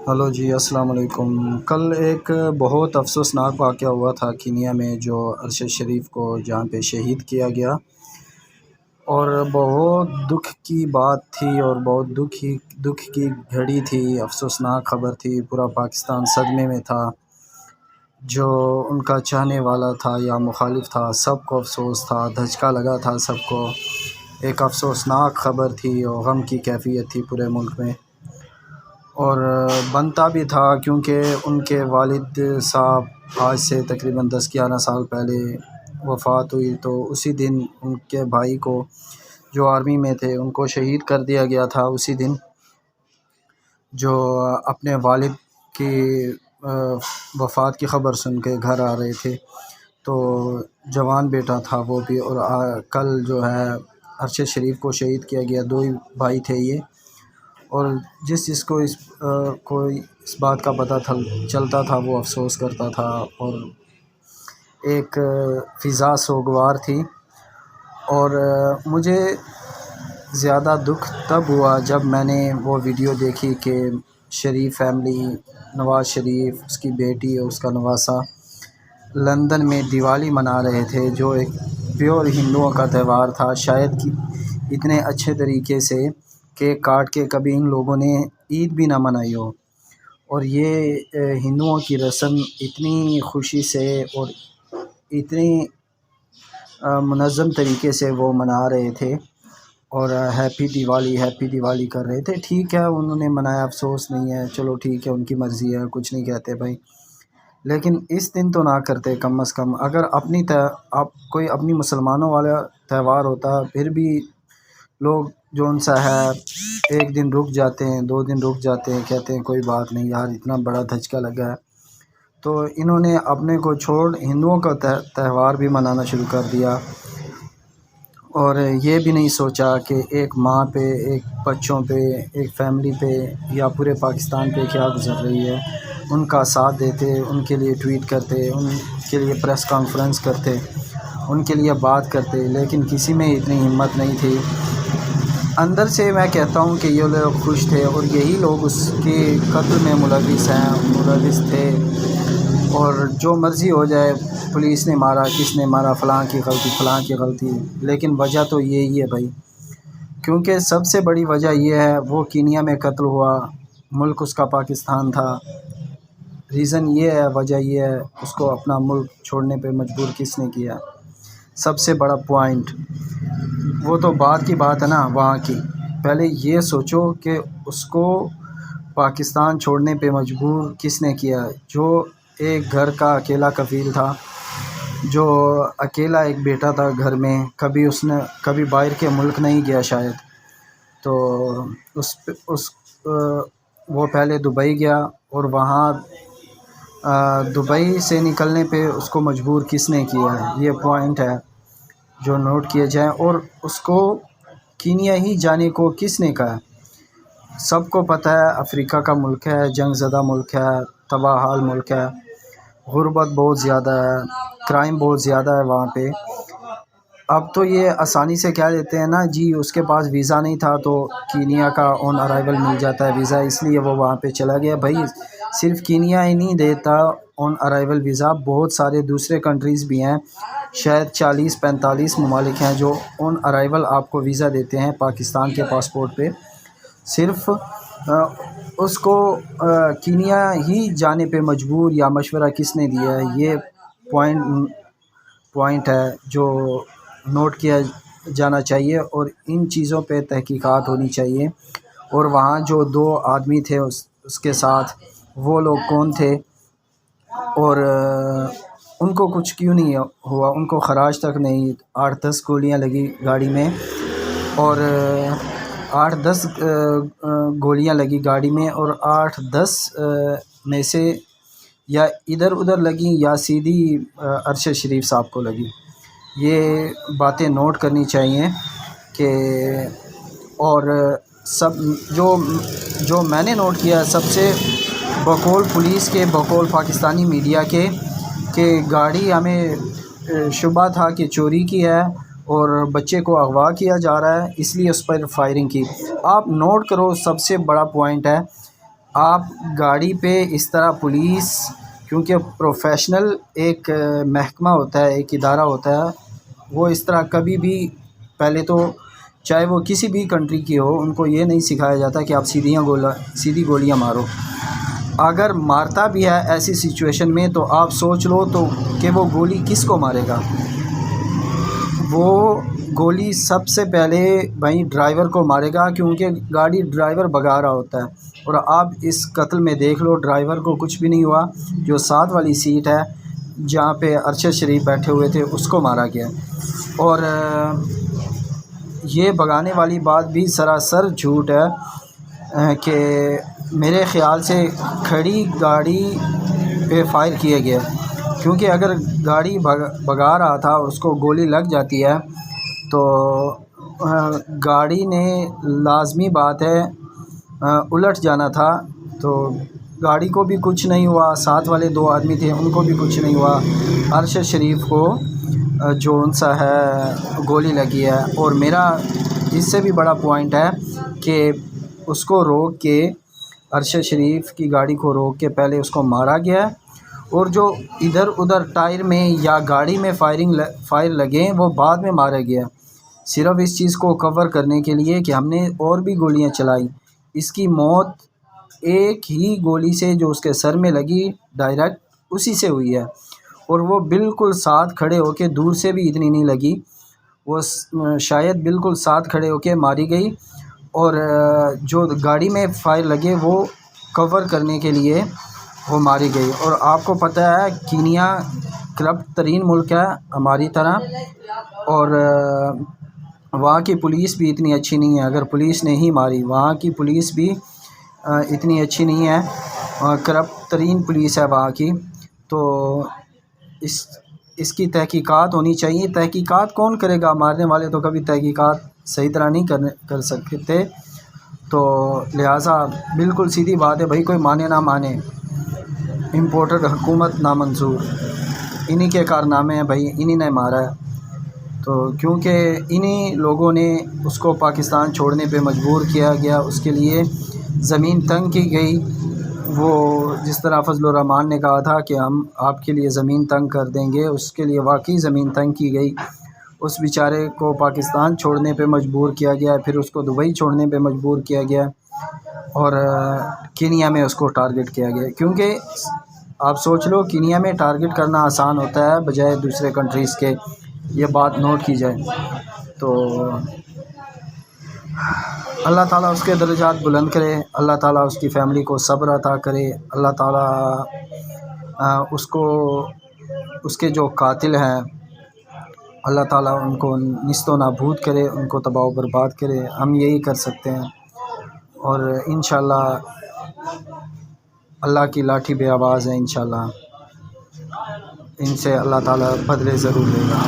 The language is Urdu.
ہلو جی، السلام علیکم۔ کل ایک بہت افسوسناک واقعہ ہوا تھا کینیا میں، جو ارشد شریف کو جہاں پہ شہید کیا گیا، اور بہت دکھ کی بات تھی اور بہت دکھ کی گھڑی تھی، افسوسناک خبر تھی۔ پورا پاکستان صدمے میں تھا، جو ان کا چاہنے والا تھا یا مخالف تھا، سب کو افسوس تھا، دھچکا لگا تھا سب کو۔ ایک افسوسناک خبر تھی اور غم کی کیفیت تھی پورے ملک میں، اور بنتا بھی تھا کیونکہ ان کے والد صاحب آج سے تقریباً 10-11 سال پہلے وفات ہوئی، تو اسی دن ان کے بھائی کو، جو آرمی میں تھے، ان کو شہید کر دیا گیا تھا اسی دن، جو اپنے والد کی وفات کی خبر سن کے گھر آ رہے تھے۔ تو جوان بیٹا تھا وہ بھی، اور کل جو ہے ارشد شریف کو شہید کیا گیا۔ 2 ہی بھائی تھے یہ، اور جس کو اس بات کا پتہ چلتا تھا وہ افسوس کرتا تھا، اور ایک فضا سوگوار تھی۔ اور مجھے زیادہ دکھ تب ہوا جب میں نے وہ ویڈیو دیکھی کہ شریف فیملی، نواز شریف، اس کی بیٹی اور اس کا نواسہ لندن میں دیوالی منا رہے تھے، جو ایک پیور ہندوؤں کا تہوار تھا۔ شاید کہ اتنے اچھے طریقے سے کیک کاٹ کے کبھی ان لوگوں نے عید بھی نہ منائی ہو، اور یہ ہندوؤں کی رسم اتنی خوشی سے اور اتنی منظم طریقے سے وہ منا رہے تھے، اور ہیپی دیوالی کر رہے تھے۔ ٹھیک ہے، انہوں نے منایا، افسوس نہیں ہے، چلو ٹھیک ہے، ان کی مرضی ہے، کچھ نہیں کہتے بھائی، لیکن اس دن تو نہ کرتے کم از کم۔ اگر کوئی اپنی مسلمانوں والا تہوار ہوتا، پھر بھی لوگ جو ان سا ہے 1 دن رک جاتے ہیں، 2 دن رک جاتے ہیں، کہتے ہیں کوئی بات نہیں یار، اتنا بڑا دھچکا لگا ہے۔ تو انہوں نے اپنے کو چھوڑ ہندوؤں کا تہوار بھی منانا شروع کر دیا، اور یہ بھی نہیں سوچا کہ ایک ماں پہ، ایک بچوں پہ، ایک فیملی پہ یا پورے پاکستان پہ کیا گزر رہی ہے۔ ان کا ساتھ دیتے، ان کے لیے ٹویٹ کرتے، ان کے لیے پریس کانفرنس کرتے، ان کے لیے بات کرتے، لیکن کسی میں اتنی ہمت نہیں تھی۔ اندر سے میں کہتا ہوں کہ یہ لوگ خوش تھے، اور یہی لوگ اس کے قتل میں ملوث تھے، اور جو مرضی ہو جائے، پولیس نے مارا، کس نے مارا، فلاں کی غلطی، لیکن وجہ تو یہی ہے بھائی، کیونکہ سب سے بڑی وجہ یہ ہے، وہ کینیا میں قتل ہوا، ملک اس کا پاکستان تھا۔ ریزن یہ ہے، وجہ یہ ہے، اس کو اپنا ملک چھوڑنے پہ مجبور کس نے کیا، سب سے بڑا پوائنٹ۔ وہ تو بعد کی بات ہے نا وہاں کی، پہلے یہ سوچو کہ اس کو پاکستان چھوڑنے پہ مجبور کس نے کیا، جو ایک گھر کا اکیلا کفیل تھا، جو اکیلا ایک بیٹا تھا گھر میں، کبھی باہر کے ملک نہیں گیا شاید، تو وہ پہلے دبئی گیا، اور وہاں دبئی سے نکلنے پہ اس کو مجبور کس نے کیا ہے، یہ پوائنٹ ہے جو نوٹ کیے جائیں۔ اور اس کو کینیا ہی جانے کو کس نے کہا؟ سب کو پتہ ہے افریقہ کا ملک ہے، جنگ زدہ ملک ہے، تباہ حال ملک ہے، غربت بہت زیادہ ہے، کرائم بہت زیادہ ہے وہاں پہ۔ اب تو یہ آسانی سے کہہ دیتے ہیں نا جی، اس کے پاس ویزا نہیں تھا تو کینیا کا آن ارائیول مل جاتا ہے ویزا، اس لیے وہ وہاں پہ چلا گیا۔ بھائی صرف کینیا ہی نہیں دیتا آن ارائیول ویزا، بہت سارے دوسرے کنٹریز بھی ہیں، شاید 40-45 ممالک ہیں جو آن ارائیول آپ کو ویزا دیتے ہیں پاکستان کے پاسپورٹ پہ۔ صرف اس کو کینیا ہی جانے پہ مجبور یا مشورہ کس نے دیا ہے، یہ پوائنٹ ہے جو نوٹ کیا جانا چاہیے، اور ان چیزوں پہ تحقیقات ہونی چاہیے۔ اور وہاں جو 2 آدمی تھے اس کے ساتھ، وہ لوگ کون تھے، اور ان کو کچھ کیوں نہیں ہوا، ان کو خراج تک نہیں، 8-10 گولیاں لگی گاڑی میں، اور 8-10 گولیاں لگی گاڑی میں، اور 8-10 میں سے یا ادھر ادھر لگیں یا سیدھی ارشد شریف صاحب کو لگی۔ یہ باتیں نوٹ کرنی چاہیے کہ، اور سب جو میں نے نوٹ کیا، سب سے بقول پولیس کے، بقول پاکستانی میڈیا کے، کہ گاڑی ہمیں شبہ تھا کہ چوری کی ہے اور بچے کو اغوا کیا جا رہا ہے، اس لیے اس پر فائرنگ کی۔ آپ نوٹ کرو، سب سے بڑا پوائنٹ ہے، آپ گاڑی پہ اس طرح پولیس، کیونکہ پروفیشنل ایک محکمہ ہوتا ہے، ایک ادارہ ہوتا ہے، وہ اس طرح کبھی بھی، پہلے تو چاہے وہ کسی بھی کنٹری کی ہو، ان کو یہ نہیں سکھایا جاتا کہ آپ سیدھی گولیاں مارو۔ اگر مارتا بھی ہے ایسی سچویشن میں تو آپ سوچ لو تو کہ وہ گولی کس کو مارے گا۔ وہ گولی سب سے پہلے بھائی ڈرائیور کو مارے گا، کیونکہ گاڑی ڈرائیور بھگا رہا ہوتا ہے۔ اور آپ اس قتل میں دیکھ لو ڈرائیور کو کچھ بھی نہیں ہوا، جو ساتھ والی سیٹ ہے جہاں پہ ارشد شریف بیٹھے ہوئے تھے اس کو مارا گیا۔ اور یہ بھگانے والی بات بھی سراسر جھوٹ ہے کہ میرے خیال سے کھڑی گاڑی پہ فائر کیا گیا، کیونکہ اگر گاڑی بھگا رہا تھا اور اس کو گولی لگ جاتی ہے تو گاڑی نے لازمی بات ہے الٹ جانا تھا، تو گاڑی کو بھی کچھ نہیں ہوا، ساتھ والے 2 آدمی تھے ان کو بھی کچھ نہیں ہوا، ارشد شریف کو جو ان سا ہے گولی لگی ہے۔ اور میرا اس سے بھی بڑا پوائنٹ ہے کہ اس کو روک کے، ارشد شریف کی گاڑی کو روک کے پہلے اس کو مارا گیا، اور جو ادھر ادھر ٹائر میں یا گاڑی میں فائر لگے وہ بعد میں مارا گیا، صرف اس چیز کو کور کرنے کے لیے کہ ہم نے اور بھی گولیاں چلائی۔ اس کی موت ایک ہی گولی سے جو اس کے سر میں لگی ڈائریکٹ اسی سے ہوئی ہے، اور وہ بالکل ساتھ کھڑے ہو کے، دور سے بھی اتنی نہیں لگی، وہ شاید بالکل ساتھ کھڑے ہو کے ماری گئی، اور جو گاڑی میں فائر لگے وہ کور کرنے کے لیے وہ ماری گئی۔ اور آپ کو پتہ ہے کینیا کرپٹ ترین ملک ہے ہماری طرح، اور وہاں کی پولیس بھی اتنی اچھی نہیں ہے، اگر پولیس نے ہی ماری، وہاں کی پولیس بھی اتنی اچھی نہیں ہے، کرپٹ ترین پولیس ہے وہاں کی۔ تو اس کی تحقیقات ہونی چاہیے۔ تحقیقات کون کرے گا؟ مارنے والے تو کبھی تحقیقات صحیح طرح نہیں کر سکتے، تو لہٰذا بالکل سیدھی بات ہے بھائی، کوئی مانے نہ مانے، امپورٹڈ حکومت نامنظور، انہی کے کارنامے ہیں بھائی، انہی نے مارا ہے۔ تو کیونکہ انہی لوگوں نے اس کو پاکستان چھوڑنے پہ مجبور کیا گیا، اس کے لیے زمین تنگ کی گئی۔ وہ جس طرح فضل الرحمان نے کہا تھا کہ ہم آپ کے لیے زمین تنگ کر دیں گے، اس کے لیے واقعی زمین تنگ کی گئی، اس بیچارے کو پاکستان چھوڑنے پہ مجبور کیا گیا، پھر اس کو دبئی چھوڑنے پہ مجبور کیا گیا، اور کینیا میں اس کو ٹارگٹ کیا گیا۔ کیونکہ آپ سوچ لو کینیا میں ٹارگٹ کرنا آسان ہوتا ہے بجائے دوسرے کنٹریز کے، یہ بات نوٹ کی جائے۔ تو اللہ تعالیٰ اس کے درجات بلند کرے، اللہ تعالیٰ اس کی فیملی کو صبر عطا کرے، اللہ تعالیٰ اس کے جو قاتل ہیں اللہ تعالیٰ ان کو نیست و نابود کرے، ان کو تباہ و برباد کرے، ہم یہی کر سکتے ہیں۔ اور انشاءاللہ اللہ کی لاٹھی بے آواز ہے، انشاءاللہ ان سے اللہ تعالیٰ بدلے ضرور لے گا۔